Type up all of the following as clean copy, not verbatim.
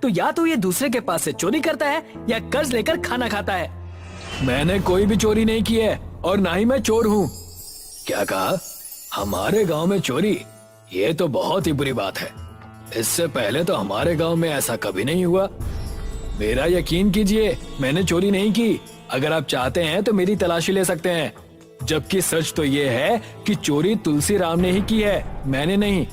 तो या तो ये दूसरे के पास से चोरी करता है या कर्ज लेकर खाना खाता है। मैंने कोई भी चोरी नहीं की है और ना ही मैं चोर हूँ। क्या कहा? हमारे गांव में चोरी? ये तो बहुत ही बुरी बात है। इससे पहले तो हमारे गांव में ऐसा कभी नहीं हुआ। मेरा यकीन कीजिए, मैंने चोरी नहीं की। अगर आप चाहते हैं तो मेरी तलाशी ले सकते हैं। जबकि सच तो ये है कि चोरी तुलसी राम ने ही की है, मैंने नहीं।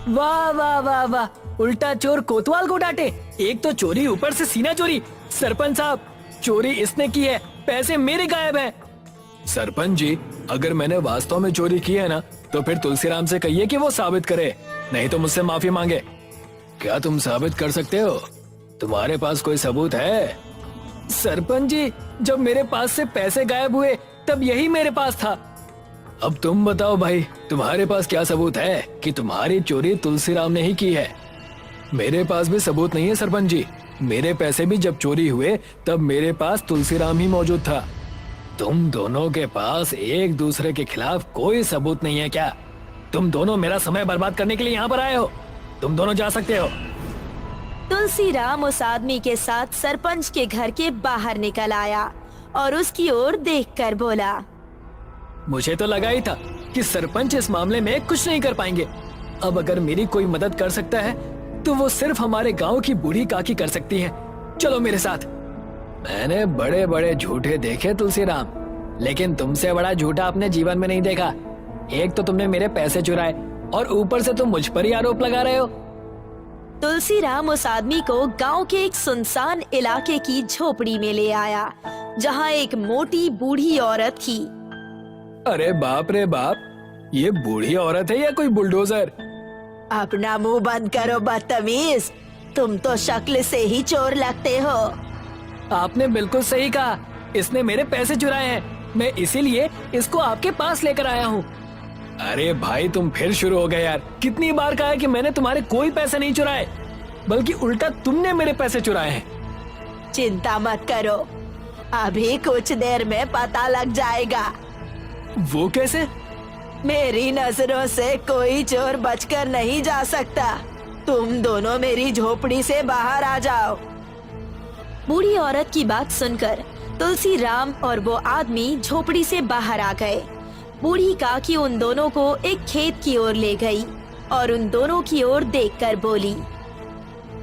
वाह वाह वाह वाह, उल्टा चोर कोतवाल को डांटे। एक तो चोरी, ऊपर से सीना चोरी। सरपंच साहब, चोरी इसने की है, पैसे मेरे गायब हैं। सरपंच जी, अगर मैंने वास्तव में चोरी की है ना, तो फिर तुलसीराम से कहिए कि वो साबित करे, नहीं तो मुझसे माफी मांगे। क्या तुम साबित कर सकते हो? तुम्हारे पास कोई सबूत है? सरपंच जी, जब मेरे पास से पैसे गायब हुए तब यही मेरे पास था। अब तुम बताओ भाई, तुम्हारे पास क्या सबूत है कि तुम्हारी चोरी तुलसीराम ने ही की है? मेरे पास भी सबूत नहीं है सरपंच जी। मेरे पैसे भी जब चोरी हुए तब मेरे पास तुलसीराम ही मौजूद था। तुम दोनों के पास एक दूसरे के खिलाफ कोई सबूत नहीं है क्या? तुम दोनों मेरा समय बर्बाद करने के लिए यहाँ पर आए हो। तुम दोनों जा सकते हो। तुलसीराम उस आदमी के साथ सरपंच के घर के बाहर निकल आया और उसकी ओर देखकर बोला, मुझे तो लगा ही था कि सरपंच इस मामले में कुछ नहीं कर पाएंगे। अब अगर मेरी कोई मदद कर सकता है तो वो सिर्फ हमारे गांव की बूढ़ी काकी कर सकती है। चलो मेरे साथ। मैंने बड़े बड़े झूठे देखे तुलसीराम, लेकिन तुमसे बड़ा झूठा अपने जीवन में नहीं देखा। एक तो तुमने मेरे पैसे चुराए और ऊपर से तुम मुझ पर ही आरोप लगा रहे हो। तुलसीराम उस आदमी को गांव के एक सुनसान इलाके की झोपड़ी में ले आया, जहां एक मोटी बूढ़ी औरत थी। अरे बाप रे बाप, ये बूढ़ी औरत है या कोई बुलडोजर? अपना मुंह बंद करो बदतमीज, तुम तो शक्ल से ही चोर लगते हो। आपने बिल्कुल सही कहा, इसने मेरे पैसे चुराए हैं। मैं इसीलिए इसको आपके पास लेकर आया हूँ। अरे भाई, तुम फिर शुरू हो गए यार। कितनी बार कहा है कि मैंने तुम्हारे कोई पैसे नहीं चुराए, बल्कि उल्टा तुमने मेरे पैसे चुराए हैं। चिंता मत करो, अभी कुछ देर में पता लग जाएगा। वो कैसे? मेरी नजरों से कोई चोर बचकर नहीं जा सकता। तुम दोनों मेरी झोपड़ी से बाहर आ जाओ। बूढ़ी औरत की बात सुनकर तुलसीराम और वो आदमी झोपड़ी से बाहर आ गए। बूढ़ी काकी उन दोनों को एक खेत की ओर ले गई और उन दोनों की ओर देखकर बोली,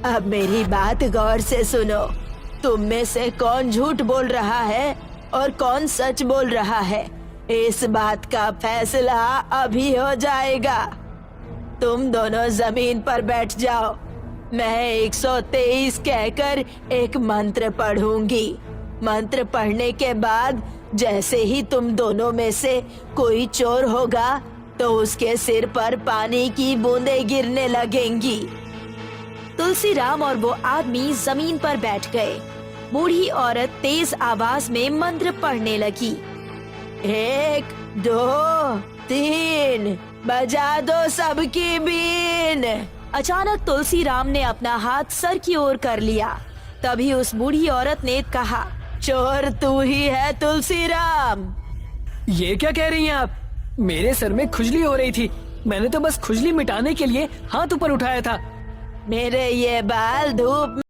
अब मेरी बात गौर से सुनो। तुम में से कौन झूठ बोल रहा है और कौन सच बोल रहा है, इस बात का फैसला अभी हो जाएगा। तुम दोनों जमीन पर बैठ जाओ। मैं 123 कहकर एक मंत्र पढ़ूंगी। मंत्र पढ़ने के बाद जैसे ही तुम दोनों में से कोई चोर होगा तो उसके सिर पर पानी की बूंदें गिरने लगेंगी। तुलसीराम और वो आदमी जमीन पर बैठ गए। बूढ़ी औरत तेज आवाज में मंत्र पढ़ने लगी। 1 2 3 बजा दो सबकी बीन। अचानक तुलसीराम ने अपना हाथ सर की ओर कर लिया। तभी उस बूढ़ी औरत ने कहा, चोर तू ही है तुलसीराम। ये क्या कह रही हैं आप? मेरे सर में खुजली हो रही थी, मैंने तो बस खुजली मिटाने के लिए हाथ ऊपर उठाया था। मेरे ये बाल धूप